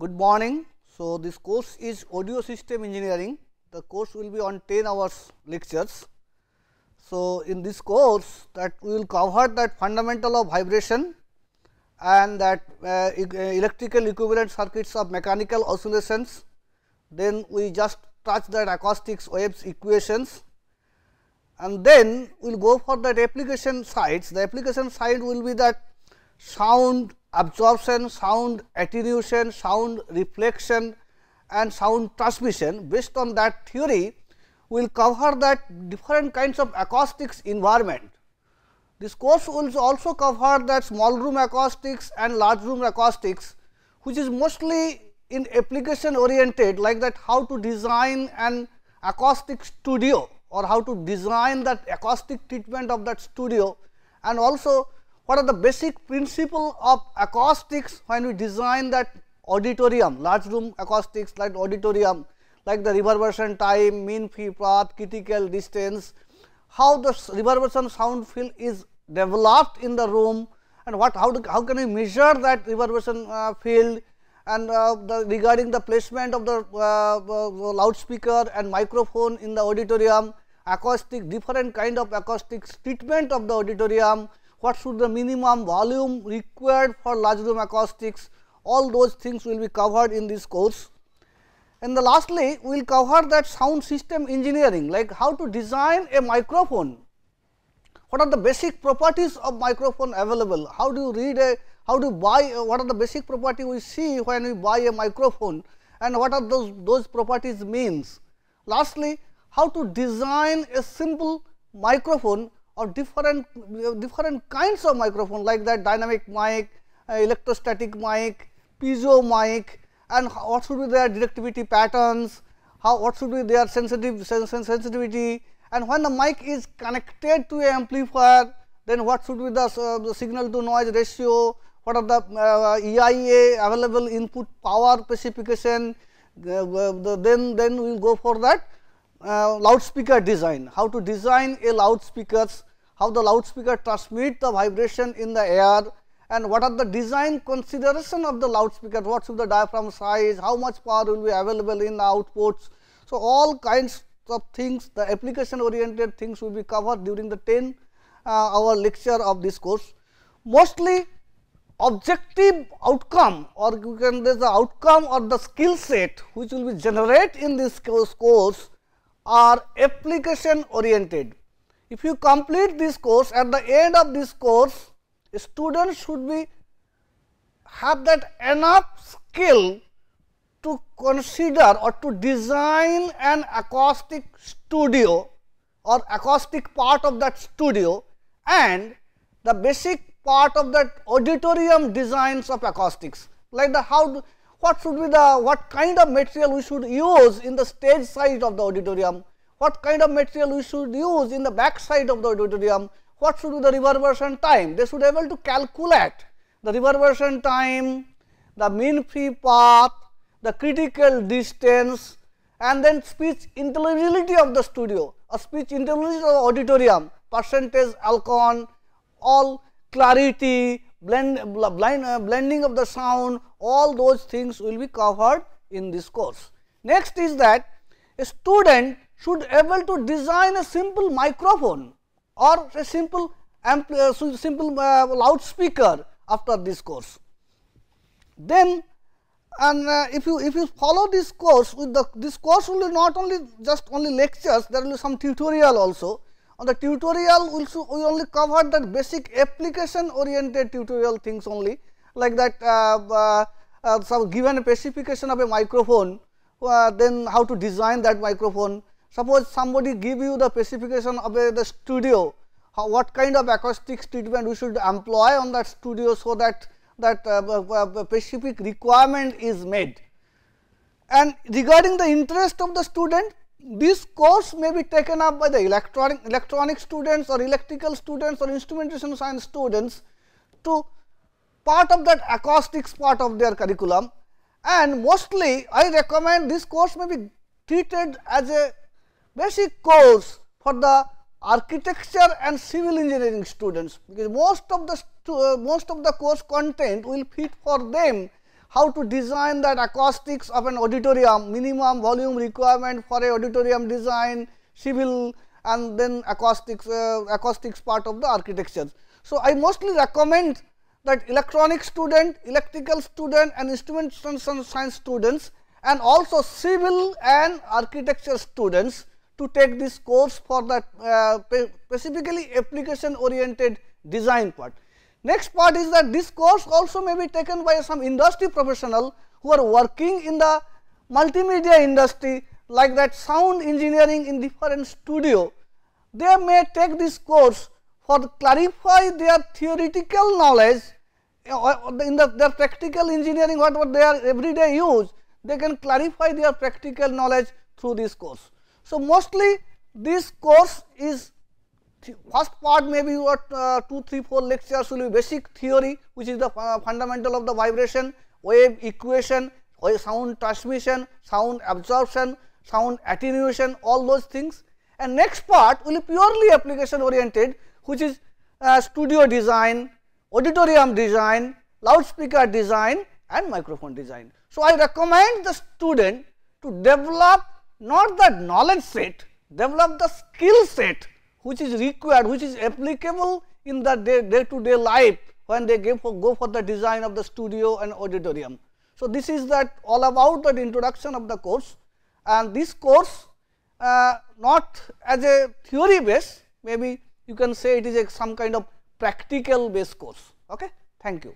Good morning. So, this course is audio system engineering. The course will be on 10 hours lectures. So, in this course that we will cover that fundamental of vibration and that electrical equivalent circuits of mechanical oscillations. Then we just touch that acoustics waves equations, and then we will go for that application sides. The application side will be that sound absorption, sound attenuation, sound reflection and sound transmission. Based on that theory, we will cover that different kinds of acoustics environment. This course will also cover that small room acoustics and large room acoustics, which is mostly in application oriented, like that how to design an acoustic studio or how to design that acoustic treatment of that studio, and also what are the basic principle of acoustics when we design that auditorium, large room acoustics like auditorium, like the reverberation time, mean free path, critical distance, how the reverberation sound field is developed in the room, and how can we measure that reverberation field, and regarding the placement of the loudspeaker and microphone in the auditorium, acoustic, different kind of acoustics treatment of the auditorium, what should the minimum volume required for large room acoustics, all those things will be covered in this course. And lastly, we will cover that sound system engineering, like how to design a microphone, what are the basic properties of microphone available, how do you read a, how do you buy, what are the basic properties we see when we buy a microphone, and what are those properties means. Lastly, how to design a simple microphone or different kinds of microphone, like that dynamic mic, electrostatic mic, piezo mic, and what should be their directivity patterns, what should be their sensitivity, and when the mic is connected to an amplifier, then what should be the signal to noise ratio, what are the EIA available input power specification, then we will go for that loudspeaker design, how to design a loudspeakers, how the loudspeaker transmit the vibration in the air, and what are the design consideration of the loudspeaker, what should the diaphragm size, how much power will be available in the outputs. So, all kinds of things, the application oriented things will be covered during the 10 hour lecture of this course. Mostly objective outcome, or you can say the outcome or the skill set which will be generated in this course are application oriented. If you complete this course, at the end of this course, a student should be have that enough skill to consider or to design an acoustic studio or acoustic part of that studio, and the basic part of that auditorium designs of acoustics, like the what should be the, what kind of material we should use in the stage side of the auditorium, what kind of material we should use in the back side of the auditorium, what should be the reverberation time. They should be able to calculate the reverberation time, the mean free path, the critical distance, and then speech intelligibility of the studio, or speech intelligibility of the auditorium, percentage alcon, all clarity, blending of the sound, all those things will be covered in this course. Next is that a student should able to design a simple microphone or a simple loudspeaker after this course. Then, and if you follow this course, with this course will be not only only lectures, there will be some tutorial also. On the tutorial we only cover that basic application oriented tutorial things only, like that some given a specification of a microphone, then how to design that microphone. Suppose somebody give you the specification of the studio, what kind of acoustics treatment we should employ on that studio, so that specific requirement is made. And regarding the interest of the student, this course may be taken up by the electronic students or electrical students or instrumentation science students to part of that acoustics part of their curriculum, and mostly I recommend this course may be treated as a basic course for the architecture and civil engineering students, because most of the course content will fit for them how to design that acoustics of an auditorium, minimum volume requirement for a auditorium design, civil, and then acoustics part of the architecture. So, I mostly recommend that electronics student, electrical student and instrumentation science students and also civil and architecture students to take this course for that specifically application oriented design part. Next part is that this course also may be taken by some industry professional who are working in the multimedia industry, like that sound engineering in different studio. They may take this course for clarify their theoretical knowledge in their practical engineering, what they are everyday use, they can clarify their practical knowledge through this course. So, mostly this course is first part may be what 2, 3, 4 lectures will be basic theory, which is the fundamental of the vibration, wave equation, sound transmission, sound absorption, sound attenuation, all those things. And next part will be purely application oriented, which is studio design, auditorium design, loudspeaker design and microphone design. So, I recommend the student to develop not the knowledge set, develop the skill set which is required, which is applicable in the day to day life when they go for the design of the studio and auditorium. So, this is that all about the introduction of the course, and this course not as a theory base, maybe you can say it is some kind of practical based course. Okay? Thank you.